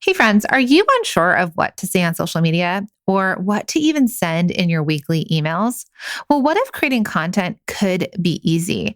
Hey friends, are you unsure of what to say on social media or what to even send in your weekly emails? Well, what if creating content could be easy?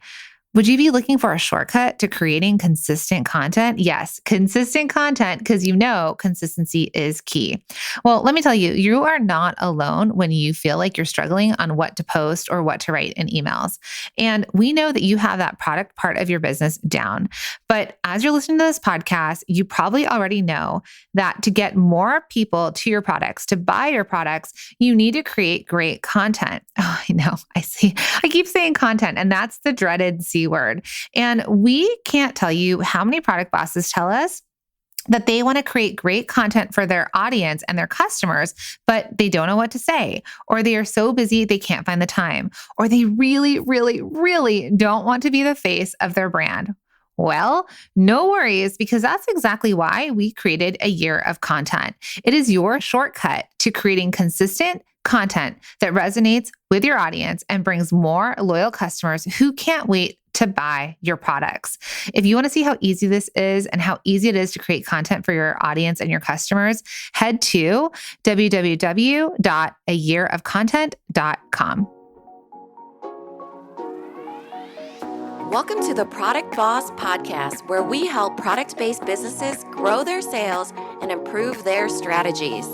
Would you be looking for a shortcut to creating consistent content? Yes, consistent content, because you know consistency is key. Well, let me tell you, you are not alone when you feel like you're struggling on what to post or what to write in emails. And we know that you have that product part of your business down. But as you're listening to this podcast, you probably already know that to get more people to your products, to buy your products, you need to create great content. Oh, I know. I keep saying content, and that's the dreaded C word. And we can't tell you how many product bosses tell us that they want to create great content for their audience and their customers, but they don't know what to say, or they are so busy they can't find the time, or they really, really, really don't want to be the face of their brand. Well, no worries, because that's exactly why we created a year of content. It is your shortcut to creating consistent content that resonates with your audience and brings more loyal customers who can't wait to buy your products. If you want to see how easy this is and how easy it is to create content for your audience and your customers, head to www.ayearofcontent.com. Welcome to the Product Boss Podcast, where we help product-based businesses grow their sales and improve their strategies.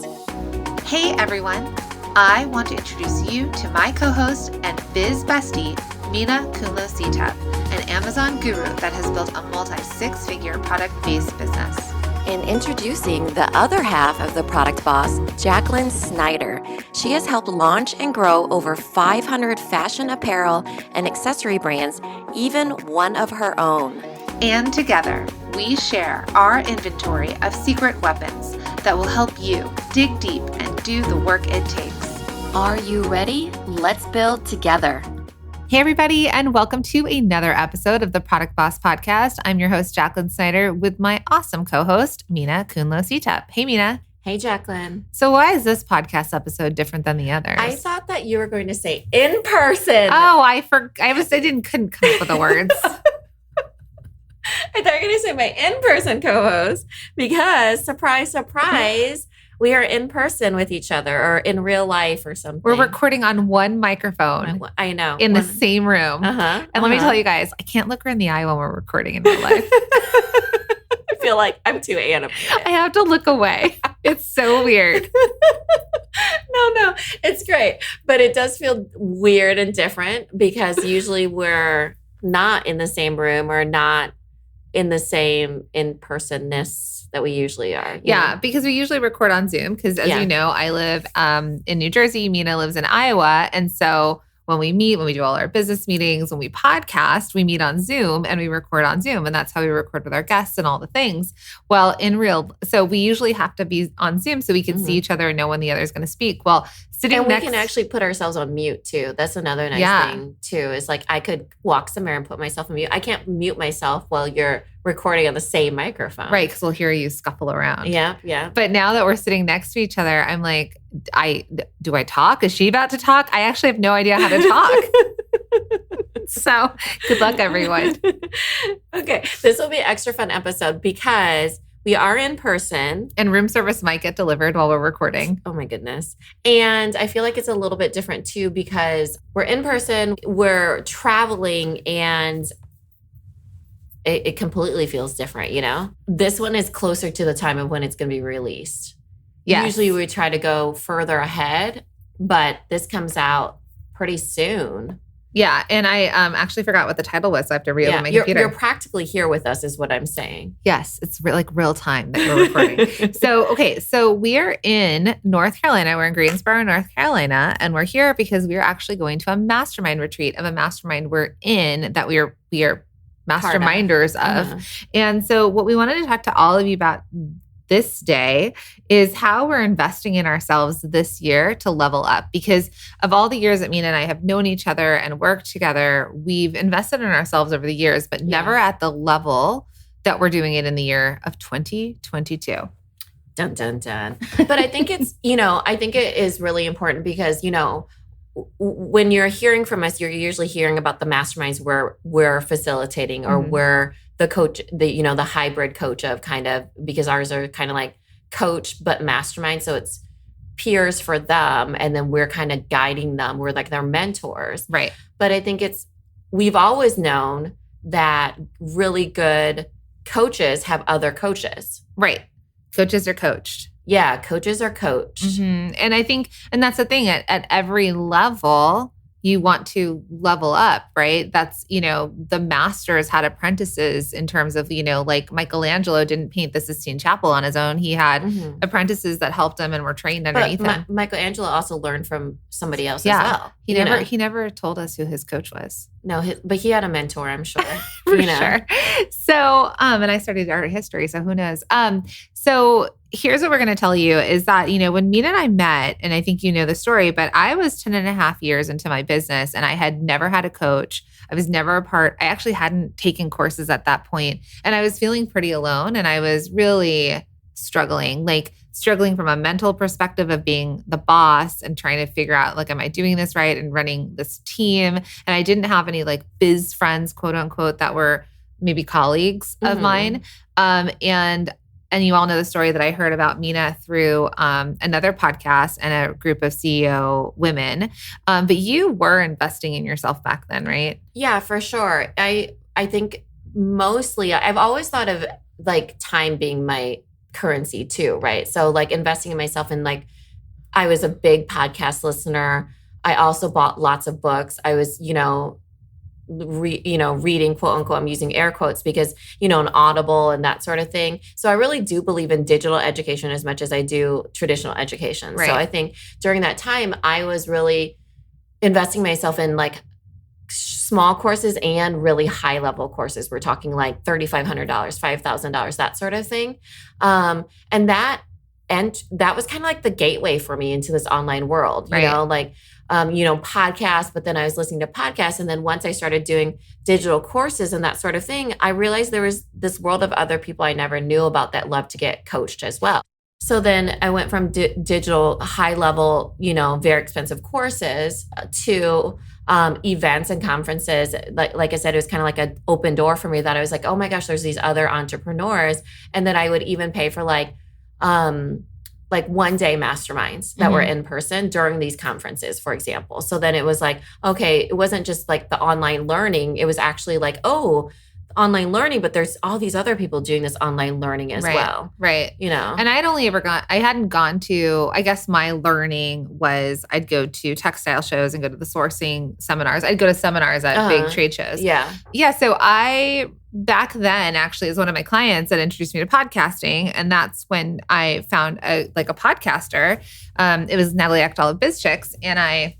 Hey everyone, I want to introduce you to my co-host and biz bestie, Mina Kunlo-Sitep, an Amazon guru that has built a multi-six-figure product-based business. And introducing the other half of the Product Boss, Jacqueline Snyder. She has helped launch and grow over 500 fashion apparel and accessory brands, even one of her own. And together, we share our inventory of secret weapons that will help you dig deep and do the work it takes. Are you ready? Let's build together. Hey, everybody, and welcome to another episode of the Product Boss Podcast. I'm your host, Jacqueline Snyder, with my awesome co-host, Mina Kunlo-Sitep. Hey, Mina. Hey, Jacqueline. So why is this podcast episode different than the others? I thought that you were going to say in person. Oh, I couldn't come up with the words. I thought you were going to say my in-person co-host because, surprise, surprise, we are in person with each other or in real life or something. We're recording on one microphone. I know. In the same room. And let me tell you guys, I can't look her in the eye when we're recording in real life. I feel like I'm too animated. I have to look away. It's so weird. No, it's great. But it does feel weird and different because usually we're not in the same room or not in the same in-personness that we usually are. Yeah, because we usually record on Zoom because, as you know, I live in New Jersey. Mina lives in Iowa. And so when we meet, when we do all our business meetings, when we podcast, we meet on Zoom and we record on Zoom. And that's how we record with our guests and all the things. Well, so we usually have to be on Zoom so we can see each other and know when the other is going to speak. Well, we can actually put ourselves on mute too. That's another nice thing too, is like I could walk somewhere and put myself on mute. I can't mute myself while you're recording on the same microphone. Right, because we'll hear you scuffle around. Yeah. But now that we're sitting next to each other, I'm like, do I talk? Is she about to talk? I actually have no idea how to talk. So good luck, everyone. Okay, this will be an extra fun episode because we are in person. And room service might get delivered while we're recording. Oh my goodness. And I feel like it's a little bit different too because we're in person, we're traveling, and it completely feels different, you know? This one is closer to the time of when it's going to be released. Yes. Usually we try to go further ahead, but this comes out pretty soon. Yeah, and I actually forgot what the title was, so I have to reopen my computer. You're practically here with us is what I'm saying. Yes, it's like real time that we're recording. So we are in North Carolina. We're in Greensboro, North Carolina, and we're here because we are actually going to a mastermind retreat of a mastermind we're in that we are masterminders of. And so what we wanted to talk to all of you about this day is how we're investing in ourselves this year to level up. Because of all the years that Mina and I have known each other and worked together, we've invested in ourselves over the years, but never at the level that we're doing it in the year of 2022. Dun, dun, dun. But I think it's, I think it is really important because, when you're hearing from us, you're usually hearing about the masterminds where we're facilitating or we're the coach, the hybrid coach of kind of, because ours are kind of like coach, but mastermind. So it's peers for them. And then we're kind of guiding them. We're like their mentors. Right. But I think we've always known that really good coaches have other coaches. Right. Coaches are coached. Yeah. Coaches are coached. Mm-hmm. And I think, and that's the thing, at every level, you want to level up, right? That's, the masters had apprentices in terms of, like Michelangelo didn't paint the Sistine Chapel on his own. He had apprentices that helped him and were trained underneath him. Michelangelo also learned from somebody else as well. He never told us who his coach was. No, but he had a mentor, I'm sure. For sure. So, and I studied art history, so who knows? So here's what we're going to tell you is that, when Mina and I met, and I think you know the story, but I was 10 and a half years into my business and I had never had a coach. I was never I actually hadn't taken courses at that point, and I was feeling pretty alone, and I was really struggling from a mental perspective of being the boss and trying to figure out, like, am I doing this right and running this team? And I didn't have any like biz friends, quote unquote, that were maybe colleagues of mine. And you all know the story that I heard about Mina through another podcast and a group of CEO women. But you were investing in yourself back then, right? Yeah, for sure. I think mostly I've always thought of like time being my currency too, right? So like investing in myself, and like I was a big podcast listener. I also bought lots of books. I was, reading, quote unquote, I'm using air quotes because, an Audible and that sort of thing. So I really do believe in digital education as much as I do traditional education. Right. So I think during that time, I was really investing myself in like small courses and really high level courses. We're talking like $3,500, $5,000, that sort of thing. And that was kind of like the gateway for me into this online world, podcasts, but then I was listening to podcasts. And then once I started doing digital courses and that sort of thing, I realized there was this world of other people I never knew about that loved to get coached as well. So then I went from digital high level, very expensive courses to events and conferences. Like I said, it was kind of like an open door for me that I was like, oh my gosh, there's these other entrepreneurs. And then I would even pay for like 1 day masterminds that were in person during these conferences, for example. So then it was like, okay, it wasn't just like the online learning. It was actually like, oh, online learning, but there's all these other people doing this online learning as well. Right. And I hadn't gone to, I guess my learning was I'd go to textile shows and go to the sourcing seminars. I'd go to seminars at big trade shows. Yeah. Yeah. So back then actually is one of my clients that introduced me to podcasting. And that's when I found a podcaster. It was Natalie Ekdahl of Biz Chicks. And I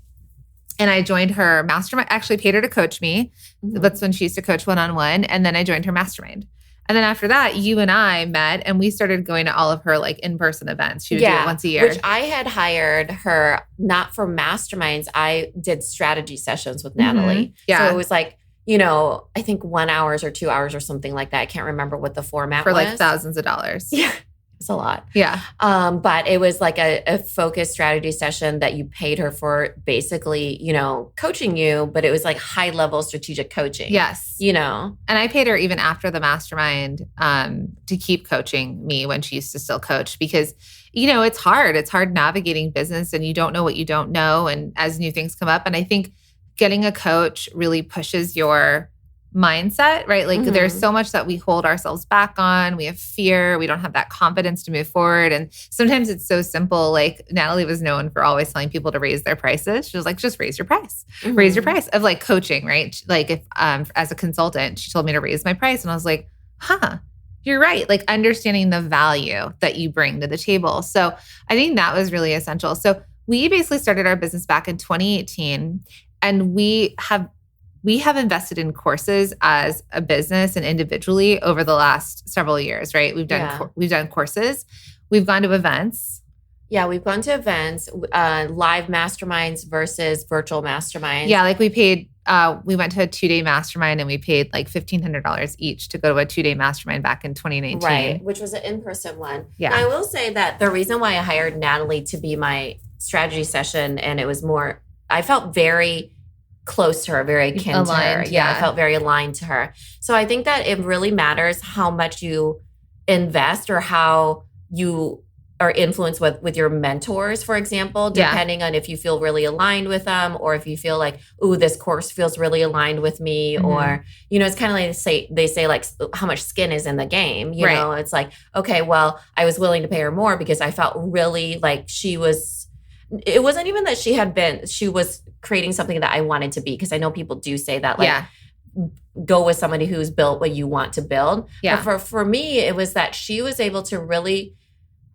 joined her mastermind. Actually paid her to coach me. That's when she used to coach one-on-one. And then I joined her mastermind. And then after that, you and I met and we started going to all of her like in-person events. She would do it once a year. Which I had hired her not for masterminds. I did strategy sessions with Natalie. Yeah. So it was like, I think 1 hour or 2 hours or something like that. I can't remember what the format was. For like thousands of dollars. Yeah. It's a lot. Yeah. But it was like a focused strategy session that you paid her for basically, coaching you, but it was like high level strategic coaching. Yes. And I paid her even after the mastermind to keep coaching me when she used to still coach because, it's hard. It's hard navigating business and you don't know what you don't know. And as new things come up, and I think getting a coach really pushes your mindset, right? Like there's so much that we hold ourselves back on. We have fear. We don't have that confidence to move forward. And sometimes it's so simple. Like Natalie was known for always telling people to raise their prices. She was like, just raise your price, raise your price of like coaching, right? Like if, as a consultant, she told me to raise my price and I was like, you're right. Like understanding the value that you bring to the table. So I think that was really essential. So we basically started our business back in 2018 and we have invested in courses as a business and individually over the last several years, right? We've done courses. We've gone to events. Yeah, we've gone to events, live masterminds versus virtual masterminds. Yeah, like we went to a 2-day mastermind and we paid like $1,500 each to go to a 2-day mastermind back in 2019. Right, which was an in-person one. Yeah. Now, I will say that the reason why I hired Natalie to be my strategy session, and it was more, I felt very close to her, very akin aligned, to her. Yeah, I felt very aligned to her. So I think that it really matters how much you invest or how you or influence with your mentors, for example, depending on if you feel really aligned with them or if you feel like, ooh, this course feels really aligned with me. Or, it's kind of like they say like how much skin is in the game. You know, it's like, okay, well, I was willing to pay her more because I felt really like it wasn't even that she was creating something that I wanted to be. Because I know people do say that, like, go with somebody who's built what you want to build. Yeah. But for me, it was that she was able to really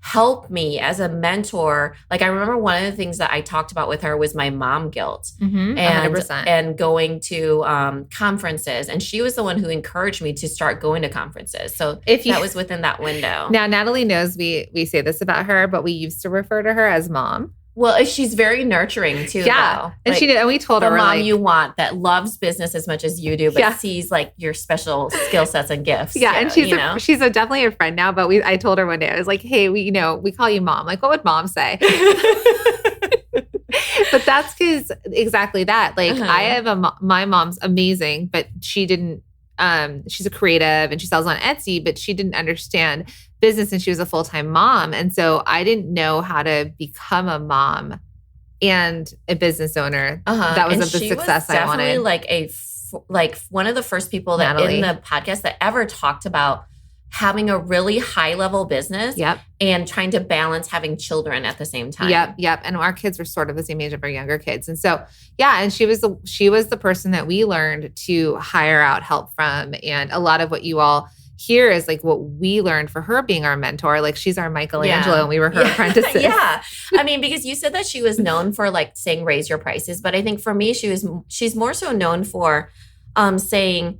help me as a mentor. Like, I remember one of the things that I talked about with her was my mom guilt, and 100%. And going to conferences. And she was the one who encouraged me to start going to conferences. So that was within that window. Now, Natalie knows we say this about her, but we used to refer to her as mom. Well, she's very nurturing too. Yeah. Though. And she did. And we told her, the mom you want that loves business as much as you do, but sees like your special skill sets and gifts. Yeah. And she's definitely a friend now. But I told her one day, I was like, hey, we call you mom. Like, what would mom say? But that's because exactly that. Like, I have my mom's amazing, but she didn't, she's a creative and she sells on Etsy, but she didn't understand business and she was a full-time mom. And so I didn't know how to become a mom and a business owner. That was the success I wanted. Definitely like one of the first people that in the podcast that ever talked about having a really high level business and trying to balance having children at the same time. Yep. And our kids were sort of the same age of our younger kids. And so, and she was the person that we learned to hire out help from. And a lot of what you all hear is like what we learned for her being our mentor. Like, she's our Michelangelo and we were her apprentices. I mean, because you said that she was known for like saying, raise your prices. But I think for me, she's more so known for saying,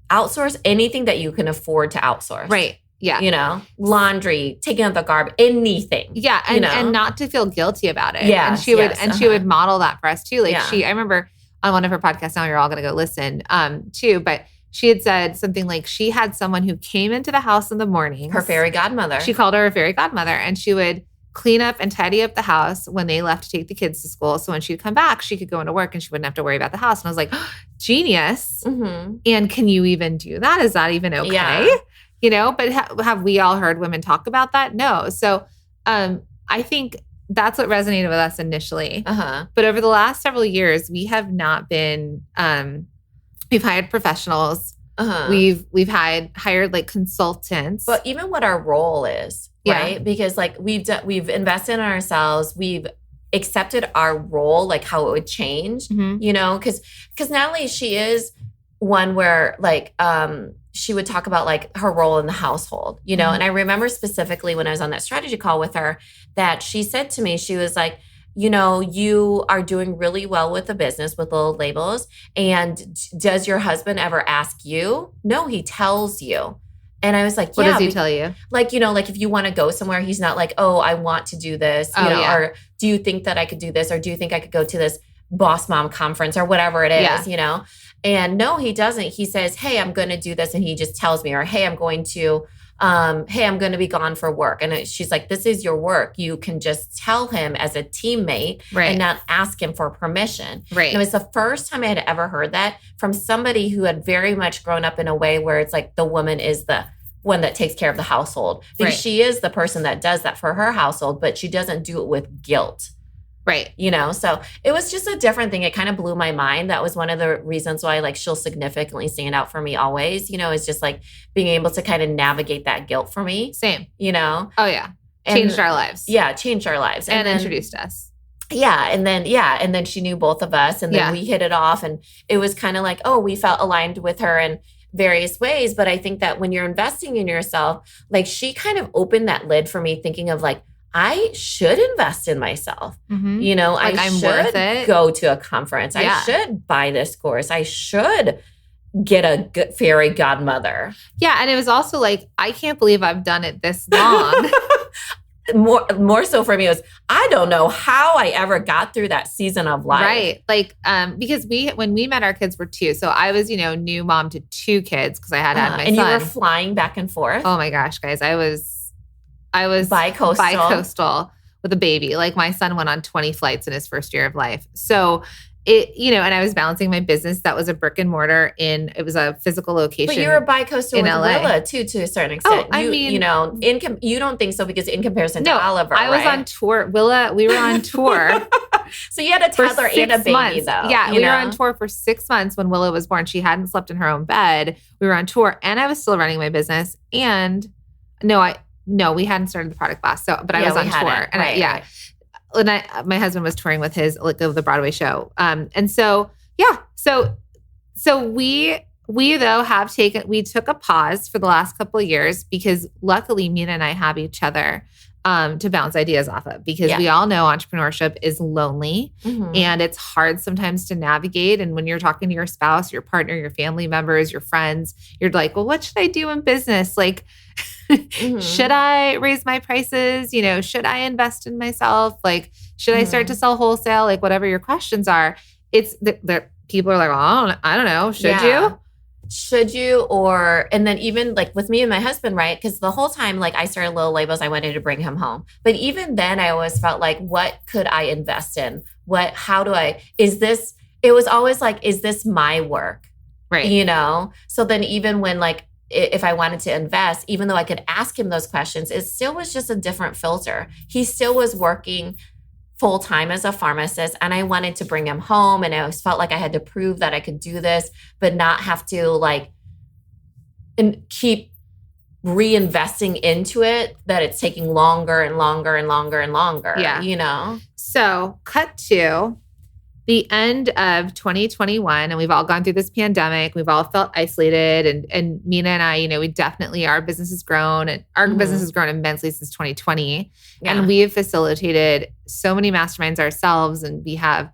outsource anything that you can afford to outsource. Right. Yeah. Laundry, taking out the garbage, anything. Yeah. And not to feel guilty about it. Yeah. And she would model that for us too. Like I remember on one of her podcasts, now you're all going to go listen too, but she had said something like she had someone who came into the house in the morning. Her fairy godmother. She called her a fairy godmother, and she would clean up and tidy up the house when they left to take the kids to school. So when she'd come back, she could go into work and she wouldn't have to worry about the house. And I was like, genius. And can you even do that? Is that even okay? Yeah. But have we all heard women talk about that? No. So I think that's what resonated with us initially. But over the last several years, we have not been, we've hired professionals. We've hired like consultants. But even what our role is, right? Because like we've invested in ourselves. We've accepted our role, like how it would change, because Natalie, she is one where like, she would talk about like her role in the household, and I remember specifically when I was on that strategy call with her that she said to me, she was like, you are doing really well with the business with little labels. And does your husband ever ask you? No, he tells you. And I was like, what does he tell you? Like, like if you want to go somewhere, he's not like, oh, I want to do this, or do you think that I could do this? Or do you think I could go to this boss mom conference or whatever it is, And no, he doesn't. He says, hey, I'm going to do this. And he just tells me, or, hey, I'm going to be gone for work. And she's like, this is your work. You can just tell him as a teammate and not ask him for permission. Right. And it was the first time I had ever heard that from somebody who had very much grown up in a way where it's like the woman is the one that takes care of the household. Because she is the person that does that for her household, but she doesn't do it with guilt. Right. So it was just a different thing. It kind of blew my mind. That was one of the reasons why like she'll significantly stand out for me always, is just like being able to kind of navigate that guilt for me. Same. Oh yeah. Changed our lives. Yeah. Changed our lives. And then, introduced us. Yeah. And then she knew both of us and then we hit it off and it was kind of like, oh, we felt aligned with her in various ways. But I think that when you're investing in yourself, like she kind of opened that lid for me thinking of like, I should invest in myself. Like I should worth it. Go to a conference. Yeah. I should buy this course. I should get a fairy godmother. Yeah. And it was also like, I can't believe I've done it this long. More so for me was, I don't know how I ever got through that season of life. Right. Like, because when we met, our kids were 2. So I was, new mom to 2 kids because I had my son. And you were flying back and forth. Oh my gosh, guys. I was bi-coastal with a baby. Like my son went on 20 flights in his first year of life. So and I was balancing my business that was a brick and mortar it was a physical location. But you're a bi-coastal with LA. Willa too, to a certain extent. You don't think so because in comparison to No, Oliver, I was on tour. Willa, we were on tour. So you had a toddler and a baby months. though. Yeah, we were on tour for 6 months when Willa was born. She hadn't slept in her own bed. We were on tour and I was still running my business. And we hadn't started the product class. But I was on tour. And right. And my husband was touring with his the Broadway show. So we though took a pause for the last couple of years because luckily Mina and I have each other to bounce ideas off of, because we all know entrepreneurship is lonely and it's hard sometimes to navigate. And when you're talking to your spouse, your partner, your family members, your friends, you're like, well, what should I do in business? Like, should I raise my prices? Should I invest in myself? Like, should I start to sell wholesale? Like, whatever your questions are, it's people are like, well, I don't know. Should you? And then even like with me and my husband, right? Because the whole time, like I started Little Labels, I wanted to bring him home. But even then I always felt like, what could I invest in? It was always like, is this my work? Right. So then even when like, if I wanted to invest, even though I could ask him those questions, it still was just a different filter. He still was working full-time as a pharmacist, and I wanted to bring him home, and I always felt like I had to prove that I could do this, but not have to keep reinvesting into it, that it's taking longer and longer and longer and longer. Yeah. So cut to the end of 2021, and we've all gone through this pandemic. We've all felt isolated, and Mina and I, we definitely, our business has grown, and our business has grown immensely since 2020. Yeah. And we have facilitated so many masterminds ourselves, and we have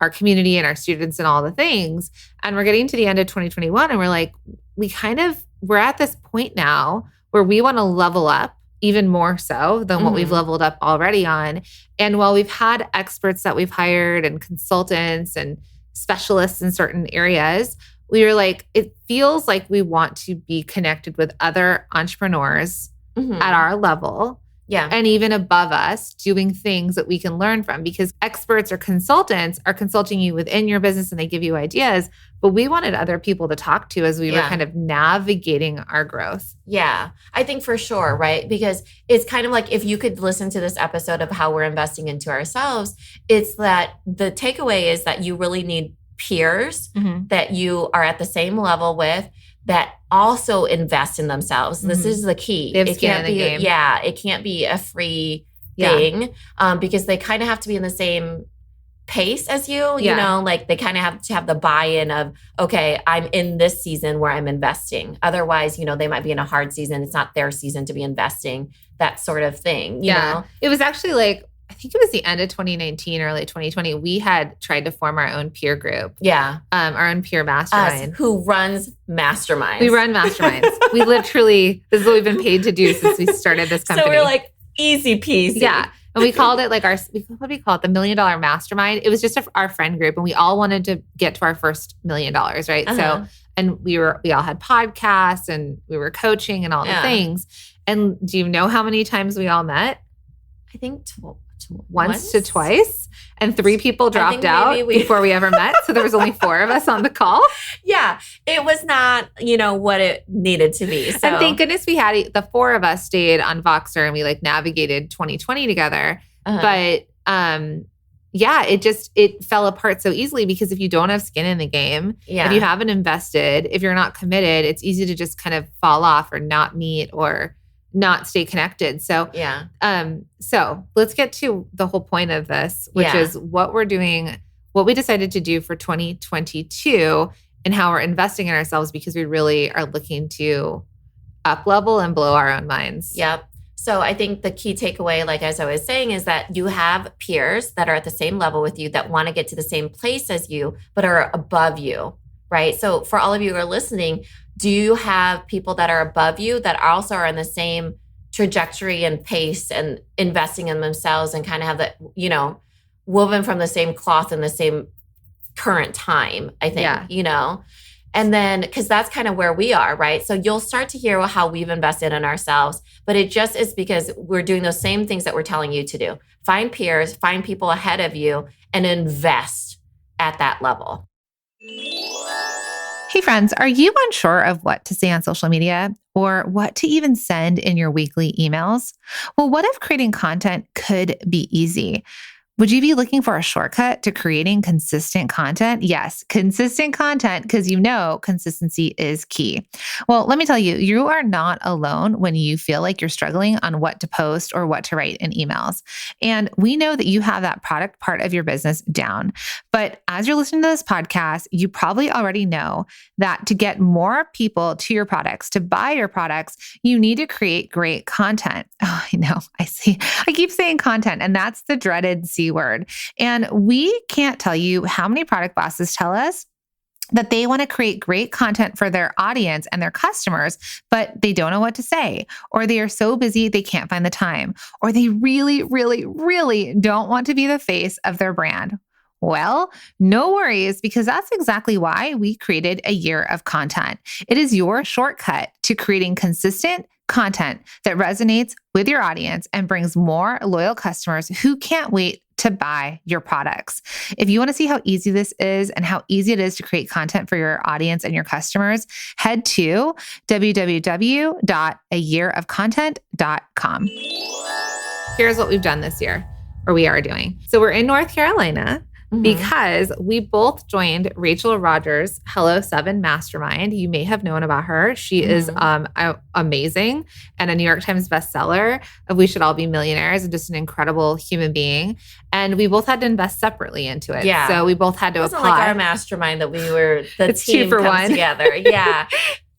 our community and our students and all the things. And we're getting to the end of 2021, and we're like, we're at this point now where we want to level up even more so than what we've leveled up already on. And while we've had experts that we've hired and consultants and specialists in certain areas, we were like, it feels like we want to be connected with other entrepreneurs at our level. Yeah. And even above us, doing things that we can learn from, because experts or consultants are consulting you within your business and they give you ideas. But we wanted other people to talk to as we were kind of navigating our growth. Yeah, I think for sure, right? Because it's kind of like, if you could listen to this episode of how we're investing into ourselves, it's that the takeaway is that you really need peers that you are at the same level with, that also invest in themselves. This is the key. It can't be it can't be a free thing because they kind of have to be in the same pace as you, like they kind of have to have the buy-in of, okay, I'm in this season where I'm investing. Otherwise, they might be in a hard season. It's not their season to be investing, that sort of thing. You know? It was actually I think it was the end of 2019, early 2020. We had tried to form our own peer group. Yeah. Our own peer mastermind. Who runs masterminds. We run masterminds. We literally, this is what we've been paid to do since we started this company. So we're like, easy peasy. Yeah. And we called it what do we call it? The $1 Million Mastermind. It was just our friend group, and we all wanted to get to our first $1 million, right? So, and we all had podcasts, and we were coaching and all the things. And do you know how many times we all met? I think once to twice, and 3 people dropped out before we ever met. So there was only 4 of us on the call. Yeah. It was not, what it needed to be. So. And thank goodness we had the 4 of us stayed on Voxer, and we navigated 2020 together. But it fell apart so easily, because if you don't have skin in the game, if you haven't invested, if you're not committed, it's easy to just kind of fall off or not meet or not stay connected. So, so let's get to the whole point of this, which is what we're doing, what we decided to do for 2022, and how we're investing in ourselves, because we really are looking to up level and blow our own minds. Yep. So I think the key takeaway, like as I was saying, is that you have peers that are at the same level with you, that want to get to the same place as you, but are above you, right? So for all of you who are listening, do you have people that are above you that also are in the same trajectory and pace and investing in themselves, and kind of have that, woven from the same cloth in the same current time, I think, And then, because that's kind of where we are, right? So you'll start to hear how we've invested in ourselves, but it just is because we're doing those same things that we're telling you to do. Find peers, find people ahead of you, and invest at that level. Hey friends, are you unsure of what to say on social media or what to even send in your weekly emails? Well, what if creating content could be easy? Would you be looking for a shortcut to creating consistent content? Yes, consistent content, because you know consistency is key. Well, let me tell you, you are not alone when you feel like you're struggling on what to post or what to write in emails. And we know that you have that product part of your business down. But as you're listening to this podcast, you probably already know that to get more people to your products, to buy your products, you need to create great content. Oh, I know. I keep saying content, and that's the dreaded C word. And we can't tell you how many product bosses tell us that they want to create great content for their audience and their customers, but they don't know what to say, or they are so busy they can't find the time, or they really, really, really don't want to be the face of their brand. Well, no worries, because that's exactly why we created a year of content. It is your shortcut to creating consistent content that resonates with your audience and brings more loyal customers who can't wait to buy your products. If you want to see how easy this is and how easy it is to create content for your audience and your customers, head to www.ayearofcontent.com. Here's what we've done this year, or we are doing. So we're in North Carolina because we both joined Rachel Rogers' Hello 7 Mastermind. You may have known about her. She is amazing and a New York Times bestseller of We Should All Be Millionaires, and just an incredible human being. And we both had to invest separately into it. Yeah. So we both had to apply. It wasn't like our mastermind that we were, it's team 2 for comes 1 together. Yeah.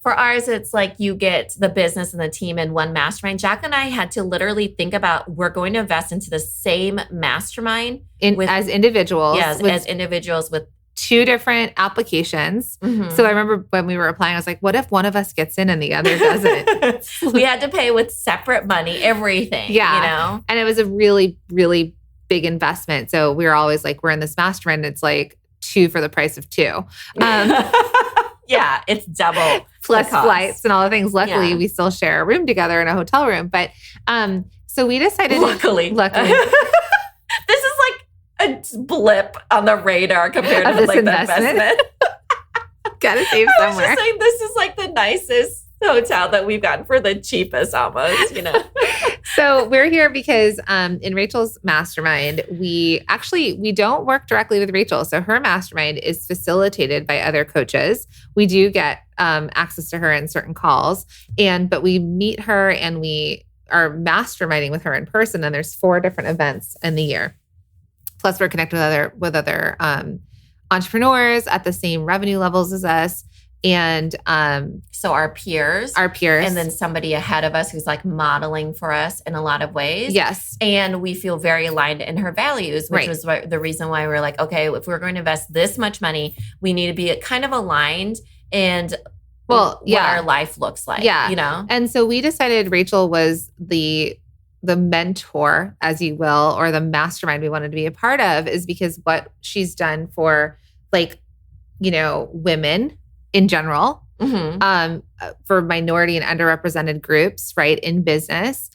For ours, it's like you get the business and the team in one mastermind. Jack and I had to literally think about, we're going to invest into the same mastermind as individuals. Yes, as individuals with 2 different applications. So I remember when we were applying, I was like, what if one of us gets in and the other doesn't? We had to pay with separate money, everything. Yeah. You know? And it was a really, really big investment. So we were always like, we're in this mastermind. It's like 2 for the price of 2. Yeah, it's double. Plus flights and all the things. Luckily, we still share a room together in a hotel room. But so we decided. Luckily. This is like a blip on the radar compared to like the investment. Gotta save somewhere. I was just saying, this is like the nicest hotel that we've gotten for the cheapest almost, you know. So we're here because in Rachel's mastermind, we don't work directly with Rachel. So her mastermind is facilitated by other coaches. We do get access to her in certain calls, but we meet her and we are masterminding with her in person. And there's 4 different events in the year. Plus we're connected with other entrepreneurs at the same revenue levels as us. And so our peers, and then somebody ahead of us who's like modeling for us in a lot of ways. Yes. And we feel very aligned in her values, which was the reason why we're like, okay, if we're going to invest this much money, we need to be kind of aligned and what our life looks like. Yeah. You know? And so we decided Rachel was the mentor, as you will, or the mastermind we wanted to be a part of, is because what she's done for women in general, for minority and underrepresented groups, right, in business,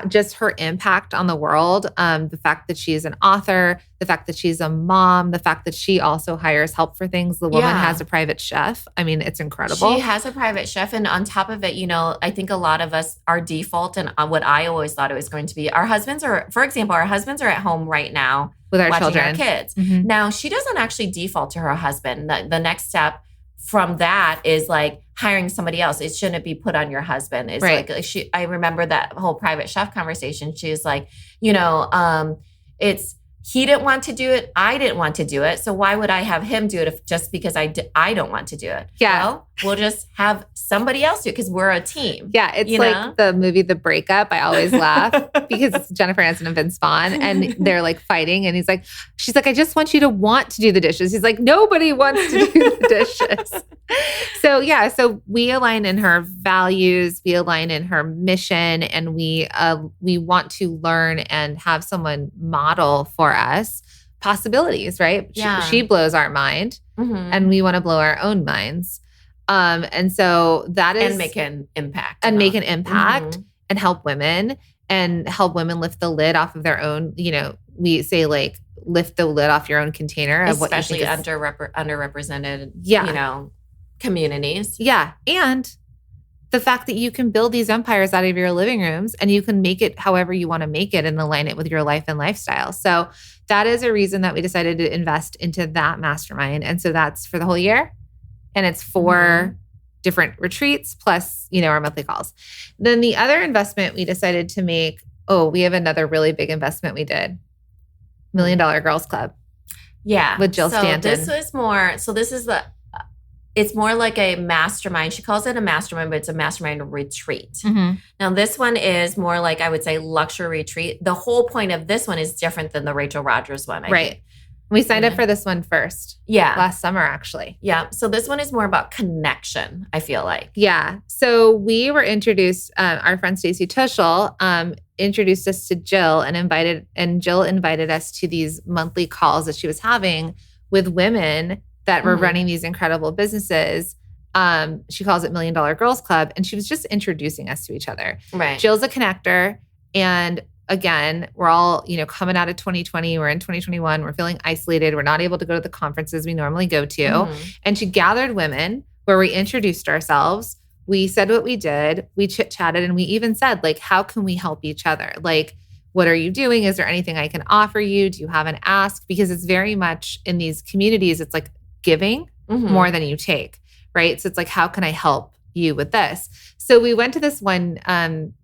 just her impact on the world, the fact that she's an author, the fact that she's a mom, the fact that she also hires help for things. The woman has a private chef. I mean, it's incredible. She has a private chef. And on top of it, I think a lot of us, our default and what I always thought it was going to be, our husbands are at home right now with our watching children, our kids. Now, she doesn't actually default to her husband. The next step from that is like hiring somebody else. It shouldn't be put on your husband. It's like I remember that whole private chef conversation. She was like, he didn't want to do it. I didn't want to do it. So why would I have him do it just because I don't want to do it? Yeah. Well, we'll just have somebody else do it because we're a team. Yeah. It's like the movie, The Breakup. I always laugh because it's Jennifer Aniston and Vince Vaughn, and they're like fighting. And she's like, I just want you to want to do the dishes. He's like, nobody wants to do the dishes. So we align in her values, we align in her mission, and we want to learn and have someone model for us possibilities, right? Yeah. She blows our mind, and we want to blow our own minds. And so that is... And make an impact. And help women lift the lid off of their own, we say like lift the lid off your own container of especially what you think underrepresented, communities. Yeah. And the fact that you can build these empires out of your living rooms and you can make it however you want to make it and align it with your life and lifestyle. So that is a reason that we decided to invest into that mastermind. And so that's for the whole year. And it's 4 different retreats plus, our monthly calls. Then the other investment we decided to make, we have another really big investment we did. $1 Million Girls Club. Yeah. With Jill Stanton. This was more, it's more like a mastermind. She calls it a mastermind, but it's a mastermind retreat. Mm-hmm. Now, this one is more like, I would say, luxury retreat. The whole point of this one is different than the Rachel Rodgers one. I think. We signed up for this one first. Yeah. Last summer, actually. Yeah. So this one is more about connection, I feel like. Yeah. So we were introduced, our friend Stacey Tuschel introduced us to Jill and Jill invited us to these monthly calls that she was having with women that were running these incredible businesses. She calls it $1 Million Girls Club. And she was just introducing us to each other. Right. Jill's a connector. And again, we're all, coming out of 2020. We're in 2021. We're feeling isolated. We're not able to go to the conferences we normally go to. And she gathered women where we introduced ourselves. We said what we did. We chit-chatted. And we even said, how can we help each other? What are you doing? Is there anything I can offer you? Do you have an ask? Because it's very much in these communities, it's like giving more than you take, right? So it's like, how can I help you with this? So we went to this one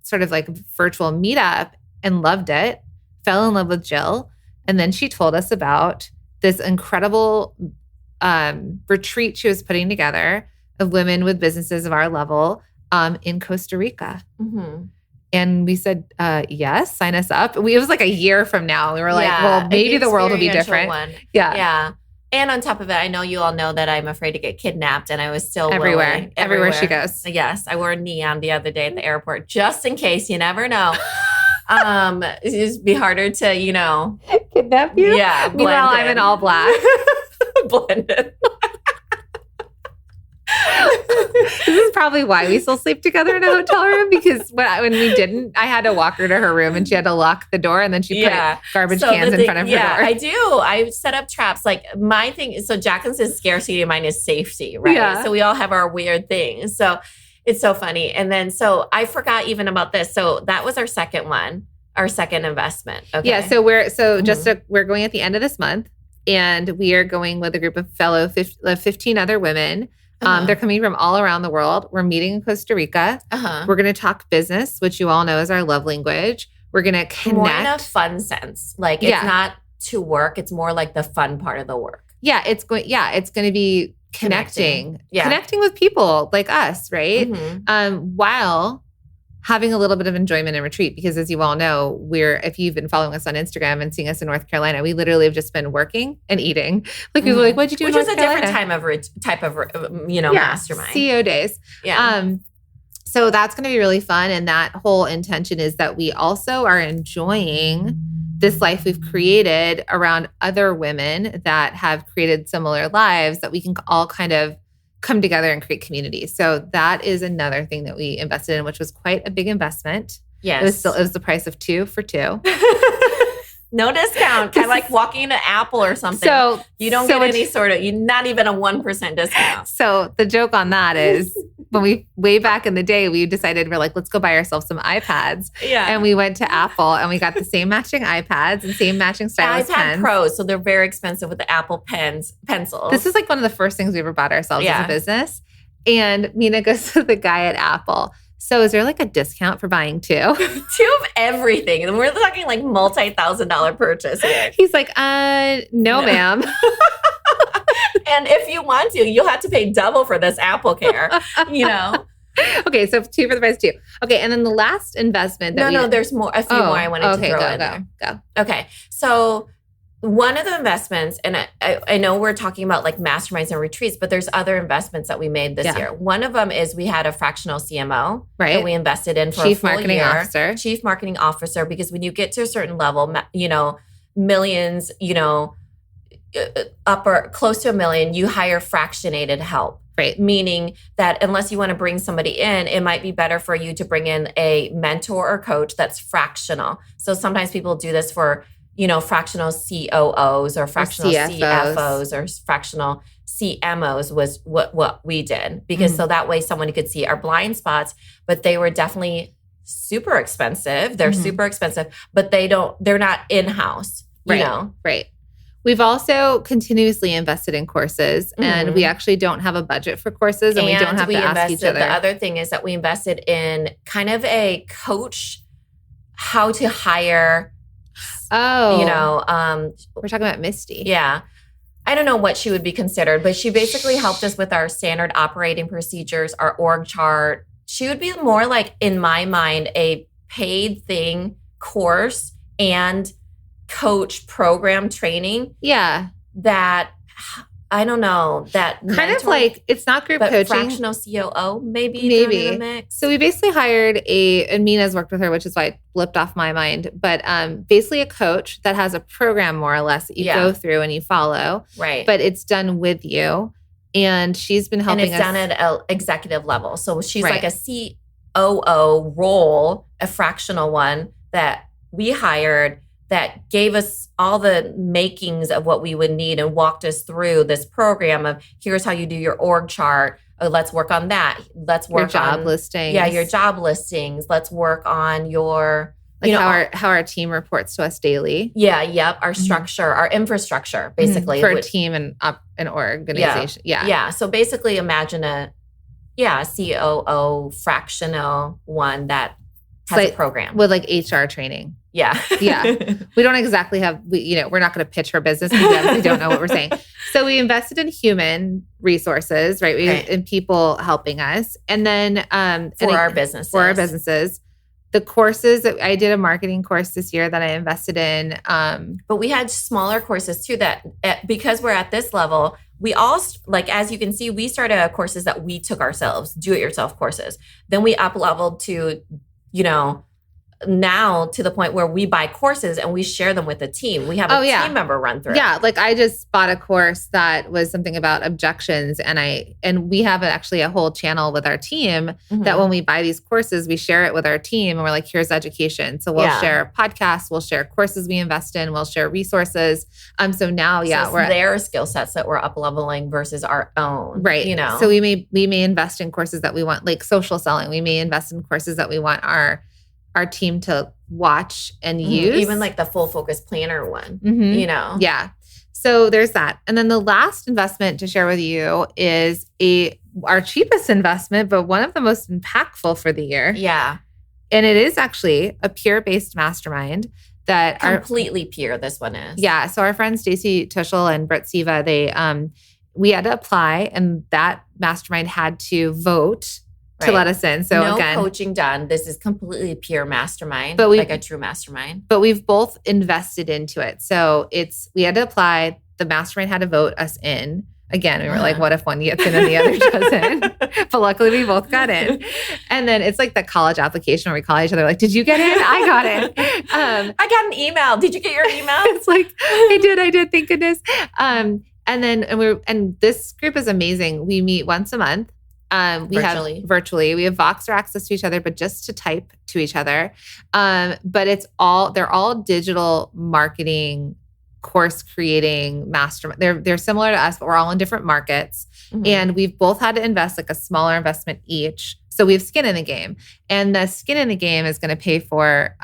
sort of like virtual meetup and loved it, fell in love with Jill. And then she told us about this incredible retreat she was putting together of women with businesses of our level in Costa Rica. And we said, yes, sign us up. It was like a year from now. We were like, well, maybe the world will be different. Yeah. And on top of it, I know you all know that I'm afraid to get kidnapped, and I was still everywhere she goes. Yes, I wore a neon the other day at the airport just in case. You never know. It'd just be harder to, kidnap you. Yeah. Meanwhile, I'm in all black. Blended. This is probably why we still sleep together in a hotel room, because when we didn't, I had to walk her to her room and she had to lock the door, and then she put garbage cans in front of her door. I do. I set up traps. My thing is, so Jacqueline's is scarcity and mine is safety, right? Yeah. So we all have our weird things. So it's so funny. And then, so I forgot even about this. So that was our second one, our second investment. Okay. Yeah. So we're going at the end of this month, and we are going with a group of fellow 15 other women. They're coming from all around the world. We're meeting in Costa Rica. We're going to talk business, which you all know is our love language. We're going to connect. More in a fun sense. It's not to work. It's more like the fun part of the work. Yeah. It's going to be connecting with people like us, right? While having a little bit of enjoyment and retreat, because as you all know, if you've been following us on Instagram and seeing us in North Carolina, we literally have just been working and eating. People are like, what'd you do in North Carolina? Which is a different type of mastermind. CEO days. Yeah. So that's going to be really fun. And that whole intention is that we also are enjoying this life we've created around other women that have created similar lives, that we can all kind of come together and create community. So that is another thing that we invested in, which was quite a big investment. Yes. It was the price of 2 for 2. No discount. Kind of like walking into Apple or something. So you don't get any sort of, not even a 1% discount. So the joke on that is when way back in the day, we decided we're like, let's go buy ourselves some iPads. Yeah. And we went to Apple and we got the same matching iPads and same matching stylus pens. iPad Pros. So they're very expensive with the Apple pencils. This is like one of the first things we ever bought ourselves as a business. And Mina goes to the guy at Apple. So is there like a discount for buying 2? 2 of everything. And we're talking like multi-$1,000 purchase here. He's like, no, ma'am. And if you want to, you'll have to pay double for this Apple Care, Okay, so 2 for the price of 2. Okay, and then the last investment that there's more. A few more I wanted to throw in there. Go. Okay, so one of the investments, and I know we're talking about like masterminds and retreats, but there's other investments that we made this year. One of them is we had a fractional CMO that we invested in for Chief a full Marketing year. Officer. Chief Marketing Officer, because when you get to a certain level, millions, upper close to $1 million, you hire fractionated help. Right. Meaning that unless you want to bring somebody in, it might be better for you to bring in a mentor or coach that's fractional. So sometimes people do this for fractional COOs or fractional CFOs. CFOs or fractional CMOs was what we did. Because so that way someone could see our blind spots, but they were definitely super expensive. They're super expensive, but they're not in-house, you know? Right. We've also continuously invested in courses, and we actually don't have a budget for courses, and we don't have to ask each other. The other thing is that we invested in kind of a coach, how to hire. We're talking about Misty. Yeah. I don't know what she would be considered, but she basically helped us with our standard operating procedures, our org chart. She would be more like, in my mind, a paid thing course and coach program training. Yeah. That, I don't know, that kind of like, it's not group coaching. Fractional COO, maybe. In the mix. So we basically hired and Mina's worked with her, which is why it blipped off my mind. But basically a coach that has a program more or less that you go through and you follow. Right. But it's done with you. And she's been helping us. And it's done at an executive level. So she's like a COO role, a fractional one that we hired, that gave us all the makings of what we would need and walked us through this program of, here's how you do your org chart. Let's work on that. Let's work your on job listings. Yeah, your job listings. Let's work on your how our team reports to us daily. Yeah, yep. Our structure, our infrastructure, basically. For a team and an organization. Yeah. So basically imagine a COO fractional one that has a program. With like HR training. Yeah. We don't exactly have, we're not going to pitch her business because we don't know what we're saying. So we invested in human resources, right? In people helping us. And then for our businesses. The courses, I did a marketing course this year that I invested in. But we had smaller courses too that because we're at this level, we all, like, as you can see, we started courses that we took ourselves, do-it-yourself courses. Then we up-leveled to, now to the point where we buy courses and we share them with the team. We have a team member run through. Yeah, like I just bought a course that was something about objections, and we have actually a whole channel with our team that when we buy these courses, we share it with our team, and we're like, here's education. So we'll share podcasts, we'll share courses we invest in, we'll share resources. So now, we're their skill sets that we're up leveling versus our own, right? So we may invest in courses that we want, like social selling. We may invest in courses that we want our team to watch and use. Even like the full focus planner one, Yeah. So there's that. And then the last investment to share with you is our cheapest investment, but one of the most impactful for the year. Yeah. And it is actually a peer-based mastermind that completely peer, this one is. Yeah. So our friends Stacey Tuschel and Britt Siva, we had to apply, and that mastermind had to vote to let us in. So no again, coaching done. This is completely pure mastermind, like a true mastermind. But we've both invested into it. So we had to apply. The mastermind had to vote us in. Again, we were like, what if one gets in and the other doesn't? But luckily we both got in. And then it's like the college application where we call each other like, did you get in? I got in. I got an email. Did you get your email? It's like, I did. Thank goodness. And this group is amazing. We meet once a month. Virtually. We have Voxer access to each other, but just to type to each other. But they're all digital marketing, course creating mastermind. They're similar to us, but we're all in different markets. And we've both had to invest like a smaller investment each. So we have skin in the game. And the skin in the game is going to pay for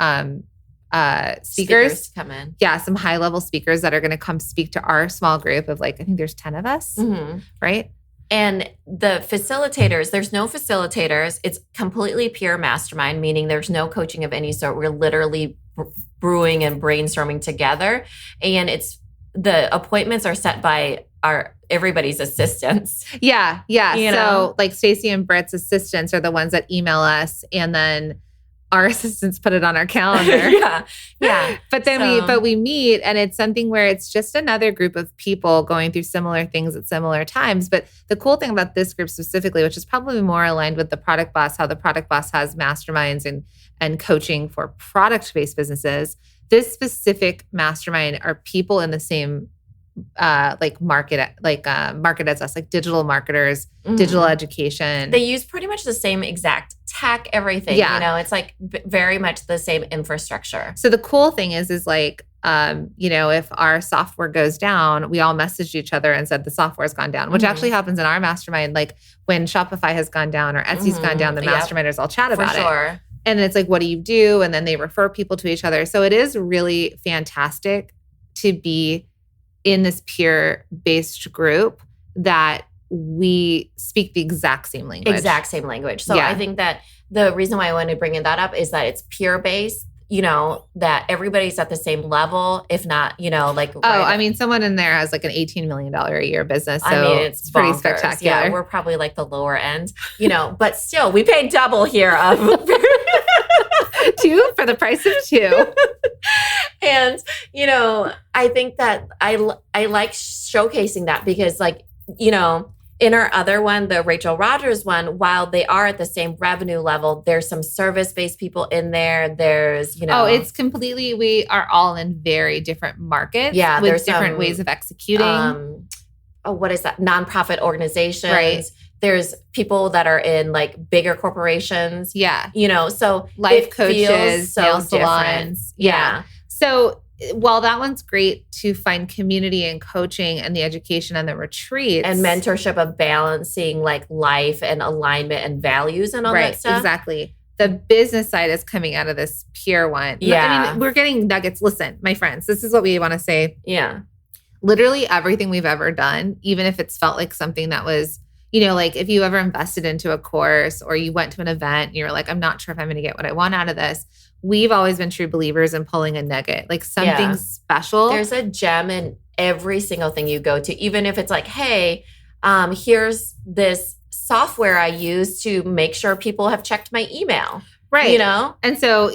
speakers to come in. Yeah, some high level speakers that are going to come speak to our small group of like, I think there's 10 of us, right? And the facilitators, there's no facilitators. It's completely pure mastermind, meaning there's no coaching of any sort. We're literally brewing and brainstorming together. And the appointments are set by everybody's assistants. Yeah. So like Stacey and Britt's assistants are the ones that email us, and then our assistants put it on our calendar. Yeah. But then we meet, and it's something where it's just another group of people going through similar things at similar times. But the cool thing about this group specifically, which is probably more aligned with the Product Boss, how the Product Boss has masterminds and coaching for product-based businesses, this specific mastermind are people in the same market as us, like digital marketers, digital education. They use pretty much the same exact tech, everything. It's like very much the same infrastructure. So the cool thing is like if our software goes down, we all messaged each other and said the software's gone down, which actually happens in our mastermind. Like when Shopify has gone down or Etsy's gone down, the masterminders all chat about it. And it's like, what do you do? And then they refer people to each other. So it is really fantastic to be in this peer-based group that we speak the exact same language. So I think that the reason why I wanted to bring that up is that it's peer-based, that everybody's at the same level, if not, someone in there has like an $18 million a year business. So it's pretty bonkers. Spectacular. Yeah, we're probably like the lower end, but still we pay double here of 2 for the price of 2. And, I think that I like showcasing that because in our other one, the Rachel Rogers one, while they are at the same revenue level, there's some service-based people in there. There's, it's completely, we are all in very different markets with different ways of executing. What is that? Nonprofit organizations. Right. There's people that are in like bigger corporations. Yeah. So life coaches, nail salons. Yeah. So while that one's great to find community and coaching and the education and the retreats. And mentorship of balancing like life and alignment and values and all that stuff. Exactly. The business side is coming out of this peer one. Yeah. I mean, we're getting nuggets. Listen, my friends, this is what we want to say. Yeah. Literally everything we've ever done, even if it's felt like something that was, like if you ever invested into a course or you went to an event and you're like, I'm not sure if I'm going to get what I want out of this. We've always been true believers in pulling a nugget, like something special. There's a gem in every single thing you go to, even if it's like, hey, here's this software I use to make sure people have checked my email. Right. And so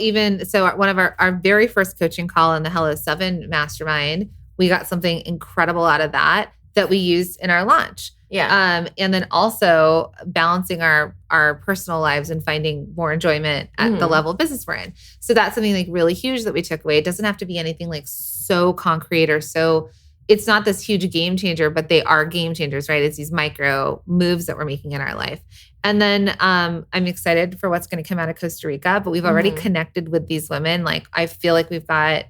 one of our very first coaching call in the Hello 7 Mastermind, we got something incredible out of that we used in our launch. Yeah. And then also balancing our personal lives and finding more enjoyment at the level of business we're in. So that's something like really huge that we took away. It doesn't have to be anything like so concrete or so, it's not this huge game changer, but they are game changers, right? It's these micro moves that we're making in our life. And then I'm excited for what's going to come out of Costa Rica, but we've already connected with these women. Like I feel like we've got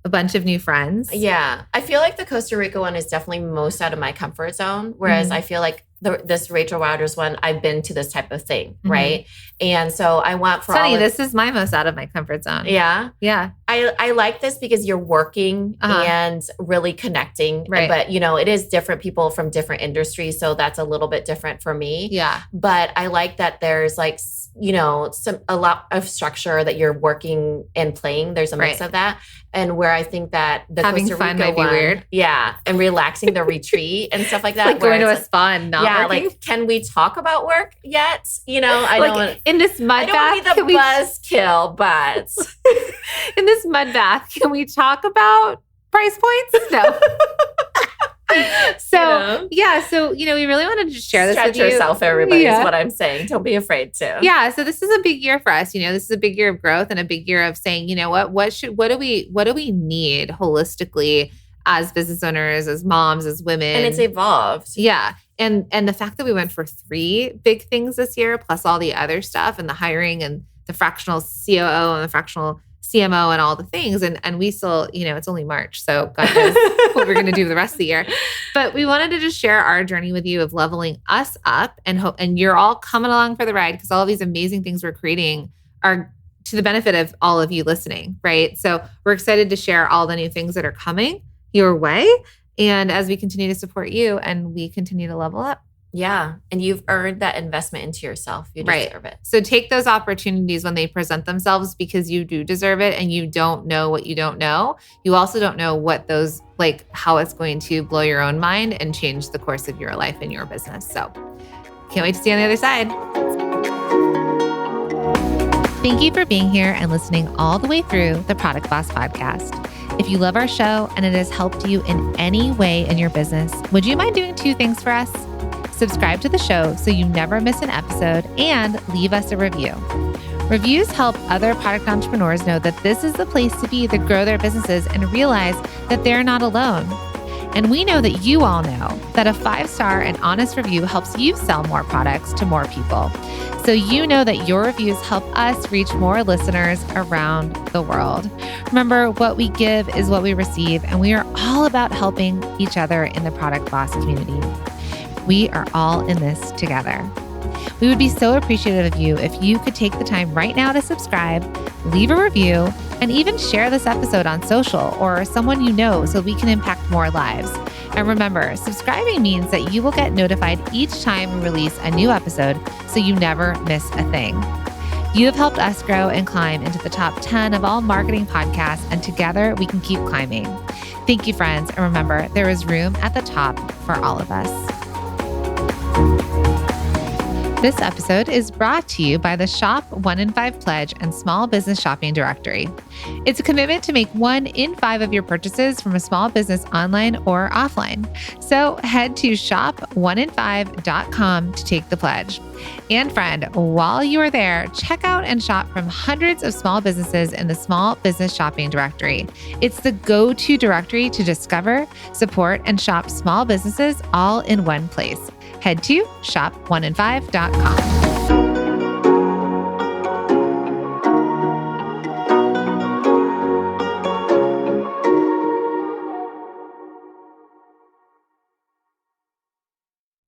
a bunch of new friends. Yeah. I feel like the Costa Rica one is definitely most out of my comfort zone. Whereas I feel like this Rachel Rogers one, I've been to this type of thing, right? And so I want for this is my most out of my comfort zone. Yeah. Yeah. I like this because you're working and really connecting. Right. But, it is different people from different industries. So that's a little bit different for me. Yeah. But I like that there's like, a lot of structure that you're working and playing. There's a mix of that. And where I think that the having Costa Rica fun might be weird. Yeah. And relaxing the retreat and stuff like that. Like going to a spa and not working. Like, can we talk about work yet? I don't want in this mud bath. I don't want to be the buzzkill, but in this mud bath, can we talk about price points? No. So we really wanted to just share this with you. Stretch yourself, everybody, is what I'm saying. Don't be afraid to. Yeah. So this is a big year for us. This is a big year of growth and a big year of saying, what do we need holistically as business owners, as moms, as women? And it's evolved. Yeah. And the fact that we went for 3 big things this year, plus all the other stuff and the hiring and the fractional COO and the fractional CMO and all the things. And we still, it's only March. So God knows what we're going to do the rest of the year. But we wanted to just share our journey with you of leveling us up and you're all coming along for the ride because all of these amazing things we're creating are to the benefit of all of you listening, right? So we're excited to share all the new things that are coming your way. And as we continue to support you and we continue to level up. Yeah. And you've earned that investment into yourself. You deserve it. So take those opportunities when they present themselves because you do deserve it and you don't know what you don't know. You also don't know what those, how it's going to blow your own mind and change the course of your life and your business. So can't wait to see you on the other side. Thank you for being here and listening all the way through the Product Boss podcast. If you love our show and it has helped you in any way in your business, would you mind doing 2 things for us? Subscribe to the show so you never miss an episode and leave us a review. Reviews help other product entrepreneurs know that this is the place to be to grow their businesses and realize that they're not alone. And we know that you all know that a 5-star and honest review helps you sell more products to more people. So you know that your reviews help us reach more listeners around the world. Remember, what we give is what we receive, and we are all about helping each other in the Product Boss community. We are all in this together. We would be so appreciative of you if you could take the time right now to subscribe, leave a review, and even share this episode on social or someone you know so we can impact more lives. And remember, subscribing means that you will get notified each time we release a new episode so you never miss a thing. You have helped us grow and climb into the top 10 of all marketing podcasts, and together we can keep climbing. Thank you, friends. And remember, there is room at the top for all of us. This episode is brought to you by the Shop 1 in 5 Pledge and Small Business Shopping Directory. It's a commitment to make 1 in 5 of your purchases from a small business online or offline. So head to shop1in5.com to take the pledge. And friend, while you are there, check out and shop from hundreds of small businesses in the Small Business Shopping Directory. It's the go-to directory to discover, support, and shop small businesses all in one place. Head to shop1in5.com.